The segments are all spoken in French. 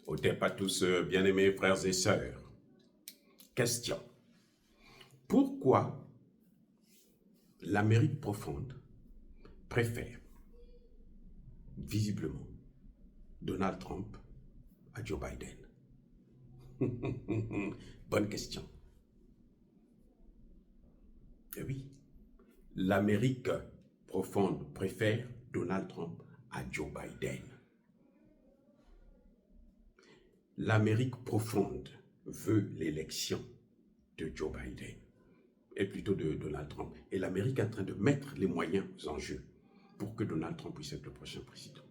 Au à tous, bien-aimés frères et sœurs. Question. Pourquoi l'Amérique profonde préfère, visiblement, Donald Trump à Joe Biden? Bonne question. Eh oui, l'Amérique profonde préfère Donald Trump à Joe Biden. L'Amérique profonde veut l'élection de Joe Biden, et plutôt de Donald Trump. Et l'Amérique est en train de mettre les moyens en jeu pour que Donald Trump puisse être le prochain président.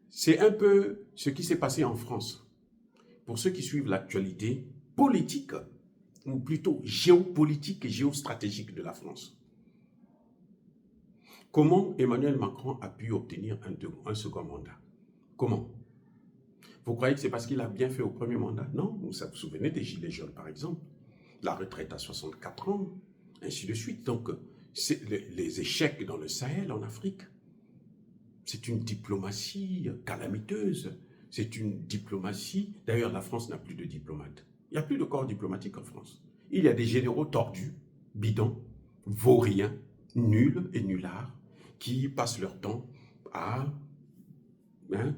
C'est un peu ce qui s'est passé en France. Pour ceux qui suivent l'actualité politique, ou plutôt géopolitique et géostratégique de la France. Comment Emmanuel Macron a pu obtenir un second mandat? Comment? Vous croyez que c'est parce qu'il a bien fait au premier mandat? Non, vous vous souvenez des Gilets jaunes par exemple, la retraite à 64 ans, ainsi de suite. Donc, les échecs dans le Sahel, en Afrique, c'est une diplomatie calamiteuse. C'est une diplomatie... D'ailleurs, la France n'a plus de diplomates. Il n'y a plus de corps diplomatique en France. Il y a des généraux tordus, bidons, vauriens, nuls et nullards, qui passent leur temps à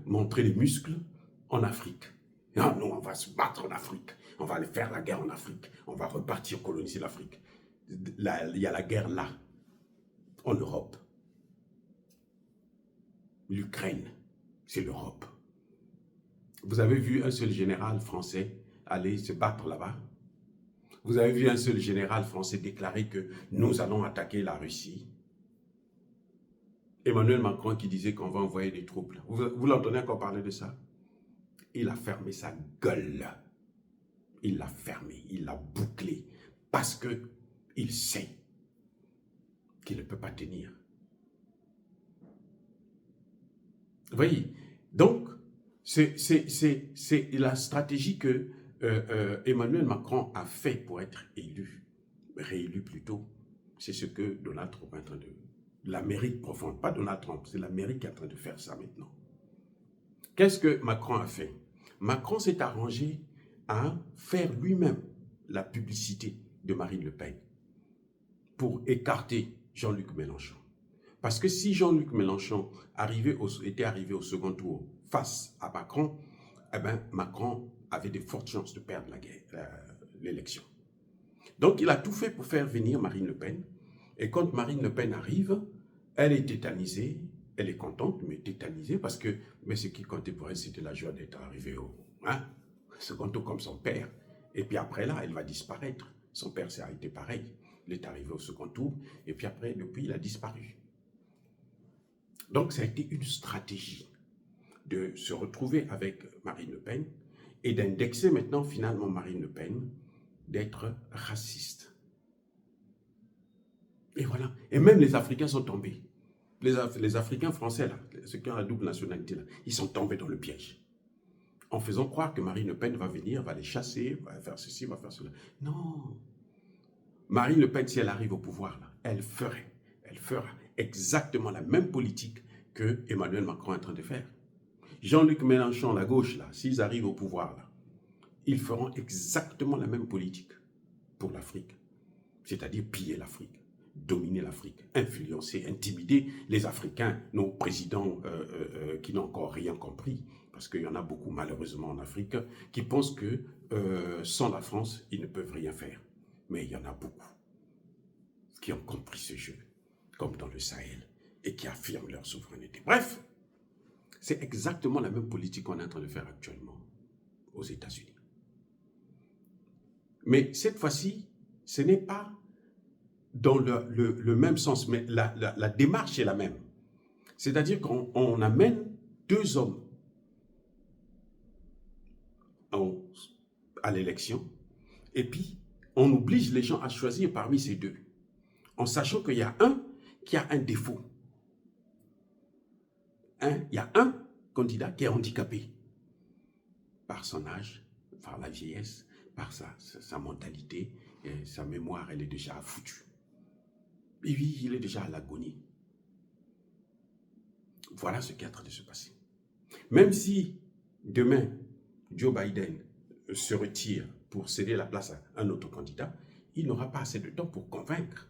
montrer les muscles en Afrique. Non, nous, on va se battre en Afrique. On va aller faire la guerre en Afrique. On va repartir coloniser l'Afrique. Il y a la guerre là, en Europe. L'Ukraine, c'est l'Europe. Vous avez vu un seul général français aller se battre là-bas? Vous avez vu un seul général français déclarer que nous allons attaquer la Russie? Emmanuel Macron qui disait qu'on va envoyer des troupes. Vous l'entendez encore parler de ça? Il a fermé sa gueule. Il l'a fermé, il l'a bouclé. Parce qu'il sait qu'il ne peut pas tenir. Vous voyez? Donc, c'est la stratégie que Emmanuel Macron a fait pour être élu, réélu plutôt. C'est ce que Donald Trump est en train de... L'Amérique profonde, pas Donald Trump, c'est l'Amérique qui est en train de faire ça maintenant. Qu'est-ce que Macron a fait? Macron s'est arrangé à faire lui-même la publicité de Marine Le Pen pour écarter Jean-Luc Mélenchon. Parce que si Jean-Luc Mélenchon était arrivé au second tour face à Macron, eh bien, Macron avait de fortes chances de perdre l'élection. Donc, il a tout fait pour faire venir Marine Le Pen. Et quand Marine Le Pen arrive, elle est tétanisée, elle est contente, mais tétanisée, parce que ce qui comptait pour elle, c'était la joie d'être arrivée au second tour comme son père. Et puis après là, elle va disparaître. Son père, ça a été pareil. Il est arrivé au second tour, et puis après, depuis, il a disparu. Donc, ça a été une stratégie de se retrouver avec Marine Le Pen et d'indexer maintenant, finalement, Marine Le Pen d'être raciste. Et voilà. Et même les Africains sont tombés. Les Africains français, là, ceux qui ont la double nationalité, là, ils sont tombés dans le piège. En faisant croire que Marine Le Pen va venir, va les chasser, va faire ceci, va faire cela. Non. Marine Le Pen, si elle arrive au pouvoir, là, elle fera exactement la même politique que Emmanuel Macron est en train de faire. Jean-Luc Mélenchon, la gauche, là, s'ils arrivent au pouvoir, là, ils feront exactement la même politique pour l'Afrique. C'est-à-dire piller l'Afrique, dominer l'Afrique, influencer, intimider les Africains, nos présidents qui n'ont encore rien compris, parce qu'il y en a beaucoup malheureusement en Afrique, qui pensent que sans la France, ils ne peuvent rien faire. Mais il y en a beaucoup qui ont compris ce jeu, comme dans le Sahel, et qui affirment leur souveraineté. Bref, c'est exactement la même politique qu'on est en train de faire actuellement aux États-Unis. Mais cette fois-ci, ce n'est pas dans le même sens, mais la démarche est la même. C'est-à-dire qu'on amène deux hommes à l'élection, et puis on oblige les gens à choisir parmi ces deux, en sachant qu'il y a un qui a un défaut. Il y a un candidat qui est handicapé par son âge, par la vieillesse, par sa mentalité, et sa mémoire, elle est déjà foutue. Et oui, il est déjà à l'agonie. Voilà ce qui est en train de se passer. Même si demain, Joe Biden se retire pour céder la place à un autre candidat, il n'aura pas assez de temps pour convaincre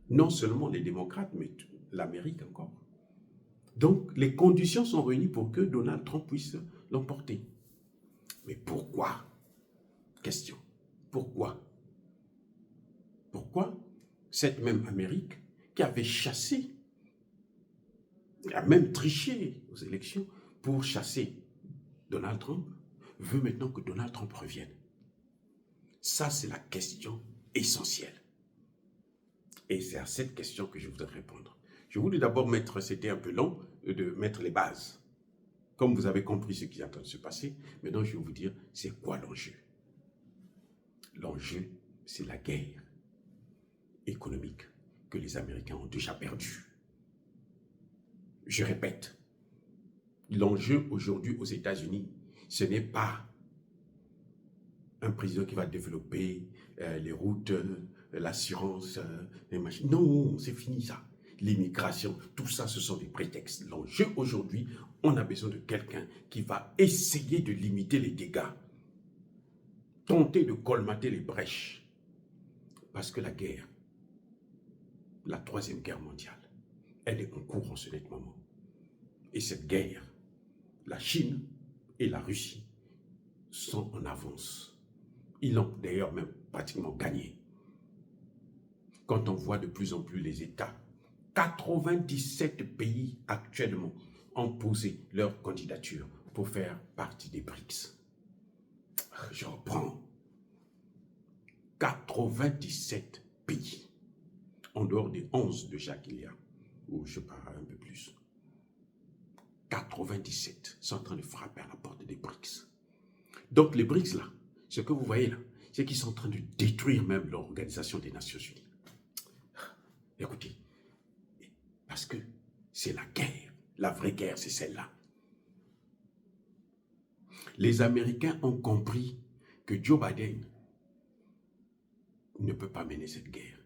non seulement les démocrates, mais l'Amérique encore. Donc, les conditions sont réunies pour que Donald Trump puisse l'emporter. Mais pourquoi? Question. Pourquoi? Pourquoi cette même Amérique qui avait chassé, a même triché aux élections pour chasser Donald Trump, veut maintenant que Donald Trump revienne? Ça, c'est la question essentielle. Et c'est à cette question que je voudrais répondre. Je voulais d'abord mettre, c'était un peu long, de mettre les bases. Comme vous avez compris ce qui est en train de se passer, maintenant je vais vous dire, c'est quoi l'enjeu? L'enjeu, c'est la guerre économique que les Américains ont déjà perdue. Je répète, l'enjeu aujourd'hui aux États-Unis, ce n'est pas un président qui va développer les routes, l'assurance, les machines. Non, c'est fini ça. L'immigration, tout ça, ce sont des prétextes. L'enjeu aujourd'hui, on a besoin de quelqu'un qui va essayer de limiter les dégâts, tenter de colmater les brèches. Parce que la guerre, la troisième guerre mondiale, elle est en cours en ce net moment. Et cette guerre, la Chine et la Russie sont en avance. Ils l'ont d'ailleurs même pratiquement gagné. Quand on voit de plus en plus les États, 97 pays actuellement ont posé leur candidature pour faire partie des BRICS. Je reprends. 97 pays, en dehors des 11 déjà qu'il y a, ou je parle un peu plus. 97 sont en train de frapper à la porte des BRICS. Donc les BRICS là, ce que vous voyez là, c'est qu'ils sont en train de détruire même l'Organisation des Nations Unies. Écoutez, parce que c'est la guerre, la vraie guerre, c'est celle-là. Les Américains ont compris que Joe Biden ne peut pas mener cette guerre.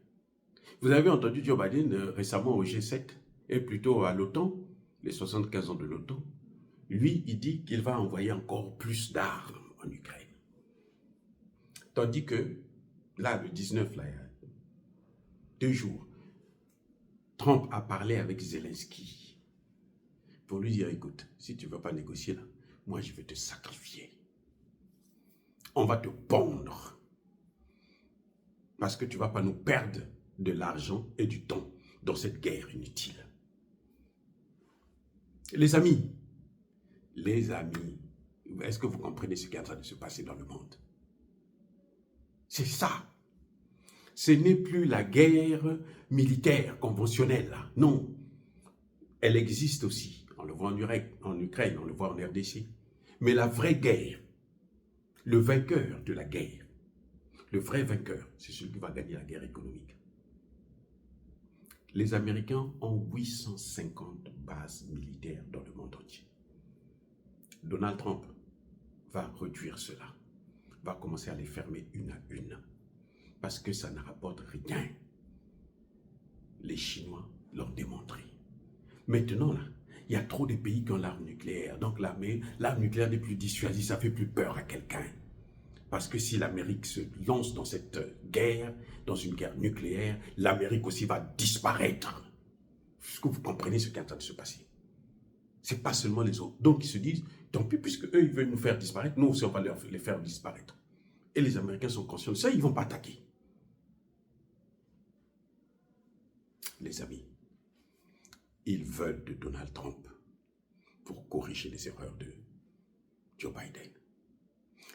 Vous avez entendu Joe Biden récemment au G7, et plutôt à l'OTAN, les 75 ans de l'OTAN. Lui, il dit qu'il va envoyer encore plus d'armes en Ukraine. Tandis que, là, le 19, là, il y a 2 jours, Trump a parlé avec Zelensky pour lui dire, écoute, si tu ne veux pas négocier là, moi je vais te sacrifier. On va te pondre. Parce que tu ne vas pas nous perdre de l'argent et du temps dans cette guerre inutile. Les amis, est-ce que vous comprenez ce qui est en train de se passer dans le monde? C'est ça. Ce n'est plus la guerre militaire conventionnelle, là. Non. Elle existe aussi. On le voit en Ukraine, on le voit en RDC. Mais la vraie guerre, le vainqueur de la guerre, le vrai vainqueur, c'est celui qui va gagner la guerre économique. Les Américains ont 850 bases militaires dans le monde entier. Donald Trump va réduire cela, va commencer à les fermer une à une, parce que ça ne rapporte rien. Les Chinois l'ont démontré. Maintenant, là, il y a trop de pays qui ont l'arme nucléaire. Donc l'arme nucléaire n'est plus dissuasive, ça ne fait plus peur à quelqu'un. Parce que si l'Amérique se lance dans cette guerre, dans une guerre nucléaire, l'Amérique aussi va disparaître. Est-ce que vous comprenez ce qui est en train de se passer? Ce n'est pas seulement les autres. Donc ils se disent, tant pis, puisque eux ils veulent nous faire disparaître, nous aussi on va les faire disparaître. Et les Américains sont conscients de ça, ils ne vont pas attaquer. Les amis, ils veulent de Donald Trump pour corriger les erreurs de Joe Biden.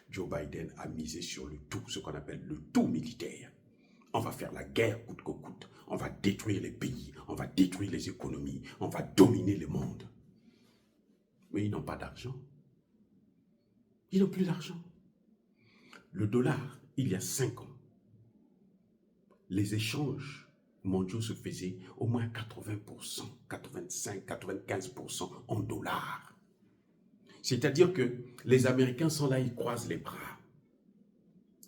Joe Biden a misé sur le tout, ce qu'on appelle le tout militaire. On va faire la guerre coûte que coûte. On va détruire les pays, on va détruire les économies, on va dominer le monde. Mais ils n'ont pas d'argent. Ils n'ont plus d'argent. Le dollar, il y a 5 ans, les échanges mondiaux se faisaient au moins 80%, 85, 95% en dollars. C'est-à-dire que les Américains sont là, ils croisent les bras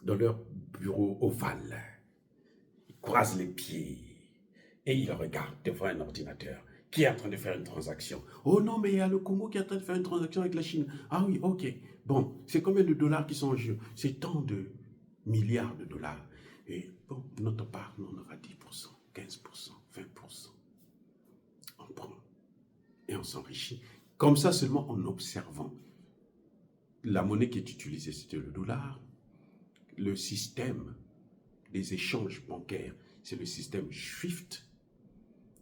dans leur bureau ovale. Ils croisent les pieds et ils regardent devant un ordinateur. qui est en train de faire une transaction. Oh non, mais il y a le Congo qui est en train de faire une transaction avec la Chine. Ah oui, ok. Bon, c'est combien de dollars qui sont en jeu? C'est tant de milliards de dollars. Et bon, notre part, nous, on aura 10%, 15%, 20%. On prend et on s'enrichit. Comme ça seulement en observant. La monnaie qui est utilisée, c'était le dollar. Le système des échanges bancaires, c'est le système SWIFT,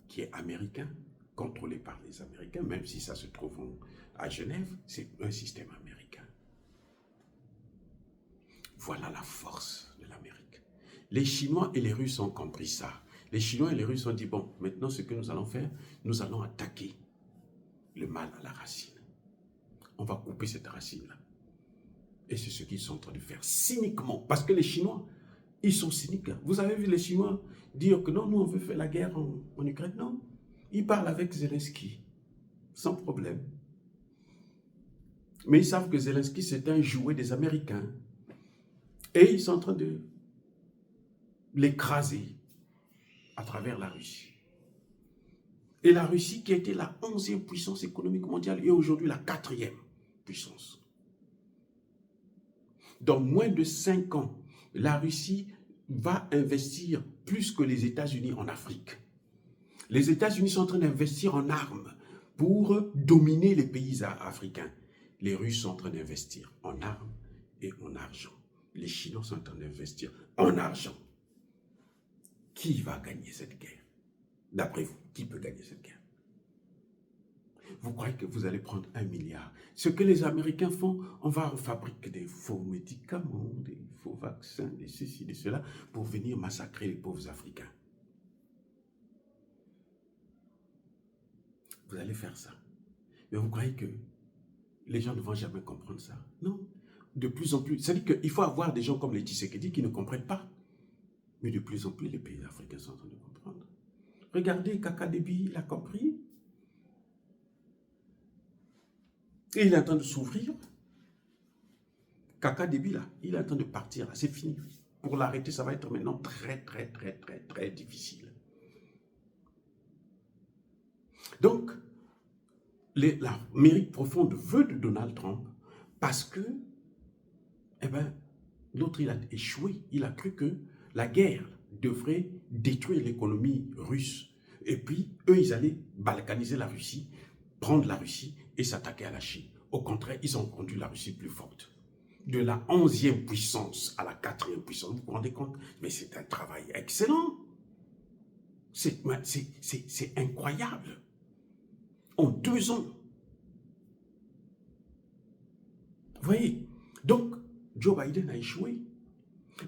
qui est américain, contrôlé par les Américains, même si ça se trouve à Genève, c'est un système américain. Voilà la force de l'Amérique. Les Chinois et les Russes ont compris ça. Les Chinois et les Russes ont dit, bon, maintenant ce que nous allons faire, nous allons attaquer le mal à la racine. On va couper cette racine-là. Et c'est ce qu'ils sont en train de faire cyniquement. Parce que les Chinois, ils sont cyniques. Vous avez vu les Chinois dire que non, nous on veut faire la guerre en Ukraine. Non, ils parlent avec Zelensky, sans problème. Mais ils savent que Zelensky, c'est un jouet des Américains. Et ils sont en train de l'écraser à travers la Russie. Et la Russie, qui était la 11e puissance économique mondiale, est aujourd'hui la 4e puissance. Dans moins de 5 ans, la Russie va investir plus que les États-Unis en Afrique. Les États-Unis sont en train d'investir en armes pour dominer les pays africains. Les Russes sont en train d'investir en armes et en argent. Les Chinois sont en train d'investir en argent. Qui va gagner cette guerre? D'après vous, qui peut gagner cette guerre? Vous croyez que vous allez prendre 1 milliard? Ce que les Américains font, on va fabriquer des faux médicaments, des faux vaccins, des ceci, des cela, pour venir massacrer les pauvres Africains. Vous allez faire ça. Mais vous croyez que les gens ne vont jamais comprendre ça? Non. De plus en plus, c'est-à-dire qu'il faut avoir des gens comme les Tshisekedi qui ne comprennent pas. Mais de plus en plus, les pays africains sont en train de comprendre. Regardez, Kaka Déby, il a compris. Et il est en train de s'ouvrir. Kaka Déby, là, il est en train de partir. C'est fini. Pour l'arrêter, ça va être maintenant très, très, très, très, très difficile. Donc, l'Amérique profonde veut de Donald Trump parce que, eh ben, l'autre, il a échoué. Il a cru que la guerre devrait détruire l'économie russe. Et puis, eux, ils allaient balkaniser la Russie, prendre la Russie et s'attaquer à la Chine. Au contraire, ils ont rendu la Russie plus forte. De la 11e puissance à la 4e puissance. Vous vous rendez compte? Mais c'est un travail excellent. C'est incroyable. En 2 ans. Vous voyez? Donc, Joe Biden a échoué.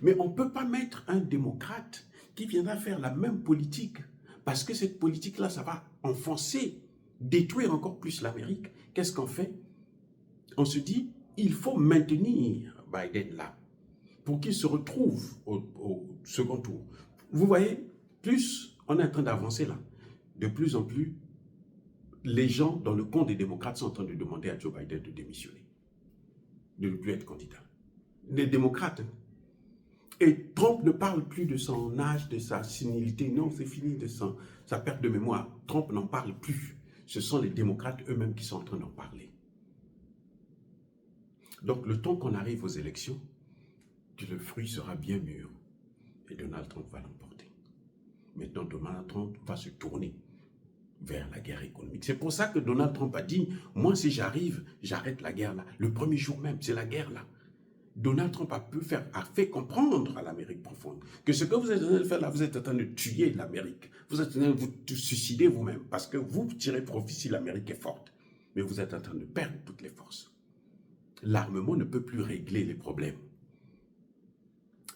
Mais on ne peut pas mettre un démocrate qui viendra faire la même politique, parce que cette politique-là, ça va enfoncer, détruire encore plus l'Amérique. Qu'est-ce qu'on fait? On se dit, il faut maintenir Biden là, pour qu'il se retrouve au second tour. Vous voyez, plus on est en train d'avancer là, de plus en plus, les gens dans le camp des démocrates sont en train de demander à Joe Biden de démissionner, de ne plus être candidat. Les démocrates. Et Trump ne parle plus de son âge, de sa sénilité. Non, c'est fini de sa perte de mémoire. Trump n'en parle plus. Ce sont les démocrates eux-mêmes qui sont en train d'en parler. Donc, le temps qu'on arrive aux élections, le fruit sera bien mûr. Et Donald Trump va l'emporter. Maintenant, Donald Trump va se tourner vers la guerre économique. C'est pour ça que Donald Trump a dit, moi, si j'arrive, j'arrête la guerre là. Le premier jour même, c'est la guerre là. Donald Trump a fait comprendre à l'Amérique profonde que ce que vous êtes en train de faire là, vous êtes en train de tuer l'Amérique. Vous êtes en train de vous suicider vous-même parce que vous tirez profit si l'Amérique est forte. Mais vous êtes en train de perdre toutes les forces. L'armement ne peut plus régler les problèmes.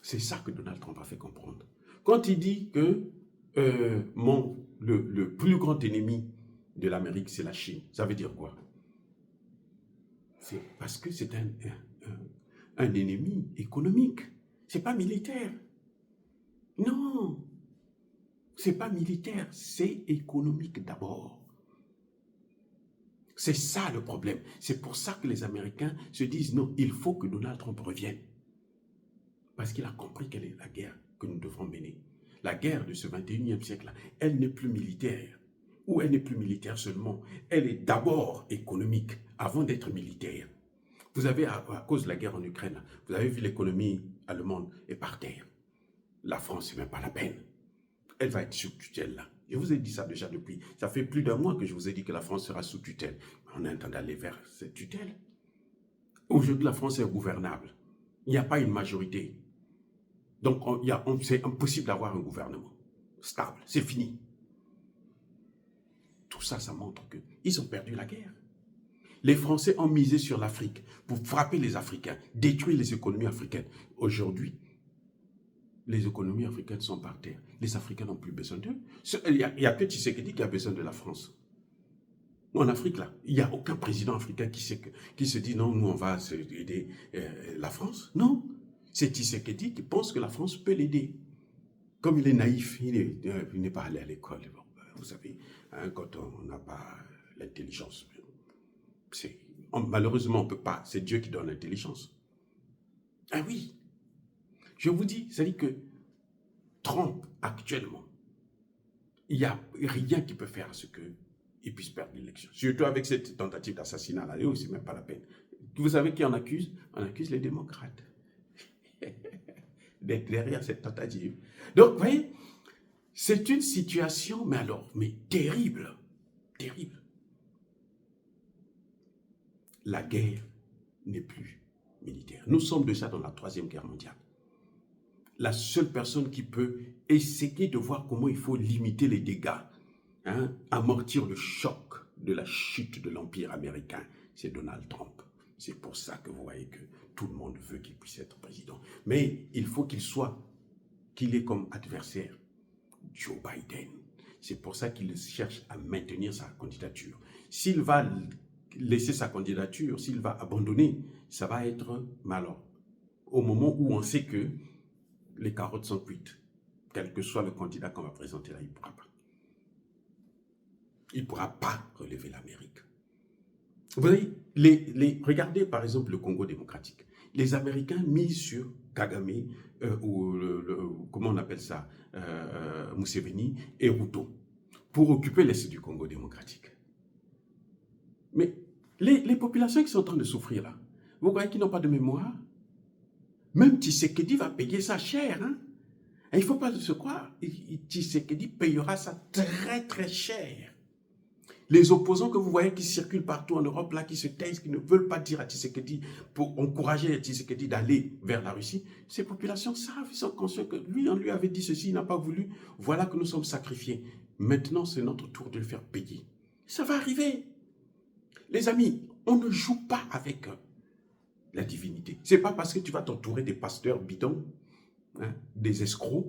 C'est ça que Donald Trump a fait comprendre. Quand il dit que le plus grand ennemi de l'Amérique, c'est la Chine, ça veut dire quoi? C'est parce que c'est un ennemi économique. Ce n'est pas militaire. Non. Ce n'est pas militaire, c'est économique d'abord. C'est ça le problème. C'est pour ça que les Américains se disent non, il faut que Donald Trump revienne. Parce qu'il a compris quelle est la guerre que nous devrons mener. La guerre de ce 21e siècle-là, elle n'est plus militaire. où elle n'est plus militaire seulement, elle est d'abord économique avant d'être militaire. Vous avez, à cause de la guerre en Ukraine, vous avez vu l'économie allemande est par terre. La France, c'est même pas la peine. Elle va être sous tutelle là. Je vous ai dit ça déjà depuis. Ça fait plus d'un mois que je vous ai dit que la France sera sous tutelle. On est en train d'aller vers cette tutelle. Aujourd'hui, la France est gouvernable. Il n'y a pas une majorité. Donc, c'est impossible d'avoir un gouvernement stable. C'est fini. Tout ça, ça montre qu'ils ont perdu la guerre. Les Français ont misé sur l'Afrique pour frapper les Africains, détruire les économies africaines. Aujourd'hui, les économies africaines sont par terre. Les Africains n'ont plus besoin d'eux. Il n'y a que Tshisekedi qui a besoin de la France. En Afrique, là, il n'y a aucun président africain qui se dit non, nous on va aider la France. Non, c'est Tshisekedi qui pense que la France peut l'aider. Comme il est naïf, il n'est pas allé à l'école. Bon, vous savez, hein, quand on n'a pas l'intelligence, malheureusement on ne peut pas. C'est Dieu qui donne l'intelligence. Ah oui, je vous dis, c'est-à-dire que Trump, actuellement, il n'y a rien qui peut faire à ce qu'il puisse perdre l'élection. Surtout avec cette tentative d'assassinat-là, c'est même pas la peine. Vous savez qui en accuse? On accuse les démocrates d'être derrière cette tentative. Donc, vous voyez, c'est une situation, mais terrible, terrible. La guerre n'est plus militaire. Nous sommes déjà dans la 3e guerre mondiale. La seule personne qui peut essayer de voir comment il faut limiter les dégâts, hein, amortir le choc de la chute de l'Empire américain, c'est Donald Trump. C'est pour ça que vous voyez que tout le monde veut qu'il puisse être président. Mais il faut qu'il ait comme adversaire Joe Biden. C'est pour ça qu'il cherche à maintenir sa candidature. S'il va laisser sa candidature, s'il va abandonner, ça va être malheur. Au moment où on sait que les carottes sont cuites, quel que soit le candidat qu'on va présenter là, il ne pourra pas. Il ne pourra pas relever l'Amérique. Vous voyez, regardez par exemple le Congo démocratique. Les Américains misent sur Kagame, ou comment on appelle ça, Museveni et Ruto, pour occuper l'est du Congo démocratique. Mais les populations qui sont en train de souffrir là, vous voyez qu'ils n'ont pas de mémoire? Même Tshisekedi va payer ça cher. Hein? Et il ne faut pas se croire. Tshisekedi payera ça très très cher. Les opposants que vous voyez qui circulent partout en Europe, là, qui se taisent, qui ne veulent pas dire à Tshisekedi, pour encourager Tshisekedi d'aller vers la Russie, ces populations savent, ils sont conscients que lui, on lui avait dit ceci, il n'a pas voulu. Voilà que nous sommes sacrifiés. Maintenant, c'est notre tour de le faire payer. Ça va arriver. Les amis, on ne joue pas avec la divinité. Ce n'est pas parce que tu vas t'entourer des pasteurs bidons, hein, des escrocs,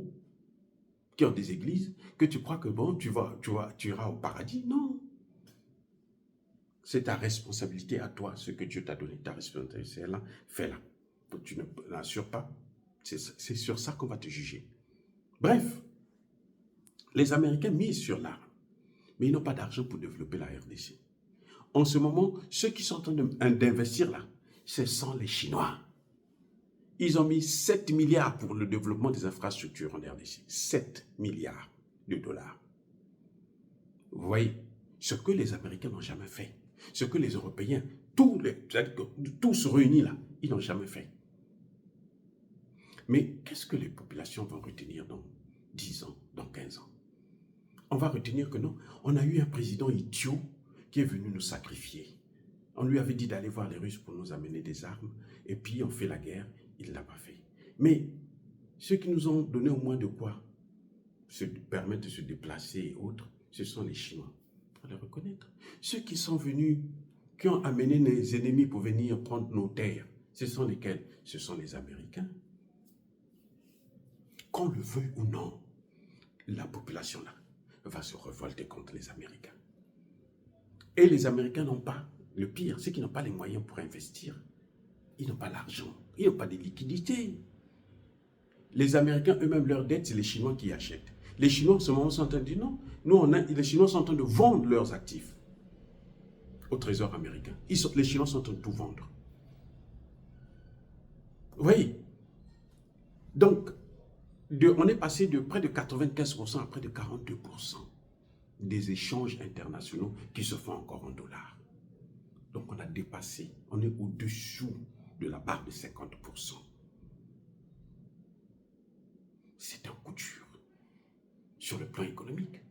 qui ont des églises, que tu crois que bon, tu iras au paradis. Non. C'est ta responsabilité à toi, ce que Dieu t'a donné. Ta responsabilité, c'est là, fais-la. Tu ne l'assures pas. C'est sur ça qu'on va te juger. Bref, les Américains misent sur l'arme, mais ils n'ont pas d'argent pour développer la RDC. En ce moment, ceux qui sont en train d'investir là, ce sont les Chinois. Ils ont mis 7 milliards pour le développement des infrastructures en RDC. 7 milliards de dollars. Vous voyez, ce que les Américains n'ont jamais fait, ce que les Européens, tous réunis là, ils n'ont jamais fait. Mais qu'est-ce que les populations vont retenir dans 10 ans, dans 15 ans? On va retenir que non, on a eu un président idiot qui est venu nous sacrifier. On lui avait dit d'aller voir les Russes pour nous amener des armes, et puis on fait la guerre, il ne l'a pas fait. Mais ceux qui nous ont donné au moins de quoi se permettre de se déplacer et autres, ce sont les Chinois. Il faut les reconnaître. Ceux qui sont venus, qui ont amené les ennemis pour venir prendre nos terres, ce sont lesquels? Ce sont les Américains. Qu'on le veuille ou non, la population là va se révolter contre les Américains. Et les Américains n'ont pas, le pire, c'est qu'ils n'ont pas les moyens pour investir. Ils n'ont pas l'argent, ils n'ont pas de liquidités. Les Américains eux-mêmes, leur dette, c'est les Chinois qui achètent. Les Chinois en ce moment sont en train de dire non. Les Chinois sont en train de vendre leurs actifs au Trésor américain. Les Chinois sont en train de tout vendre. Vous voyez? Donc, on est passé de près de 95% à près de 42% des échanges internationaux qui se font encore en dollars. Donc on a dépassé, on est au-dessous de la barre de 50%. C'est un coup dur sur le plan économique.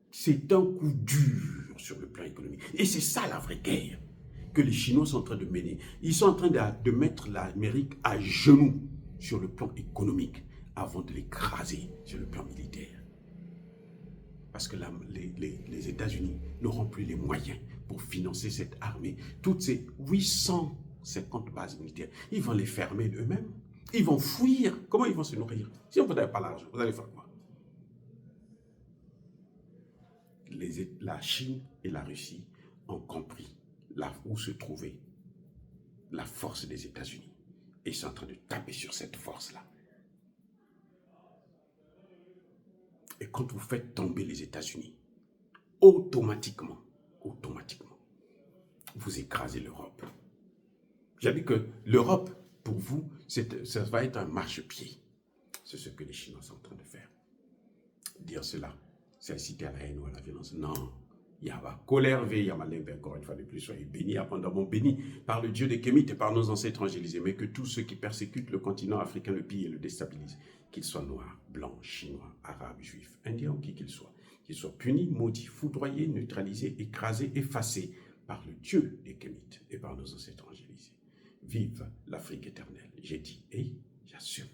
C'est un coup dur sur le plan économique. Et c'est ça la vraie guerre que les Chinois sont en train de mener. Ils sont en train de mettre l'Amérique à genoux sur le plan économique avant de l'écraser sur le plan militaire. Parce que les États-Unis n'auront plus les moyens pour financer cette armée. Toutes ces 850 bases militaires, ils vont les fermer eux-mêmes. Ils vont fuir. Comment ils vont se nourrir? Si vous n'avez pas l'argent, vous allez faire quoi? La Chine et la Russie ont compris là où se trouvait la force des États-Unis. Et ils sont en train de taper sur cette force-là. Et quand vous faites tomber les États-Unis, automatiquement, vous écrasez l'Europe. J'ai dit que l'Europe, pour vous, ça va être un marchepied. C'est ce que les Chinois sont en train de faire. Dire cela, c'est inciter à la haine ou à la violence. Non. Il y a ma colère, il y a ma limpe, encore une fois de plus, soyez bénis, abondamment bénis par le Dieu des Kémites et par nos ancêtres angélisés, mais que tous ceux qui persécutent le continent africain le pillent et le déstabilisent, qu'ils soient noirs, blancs, chinois, arabes, juifs, indiens ou qui qu'ils soient punis, maudits, foudroyés, neutralisés, écrasés, effacés par le Dieu des Kémites et par nos ancêtres angélisés. Vive l'Afrique éternelle, j'ai dit et j'assume.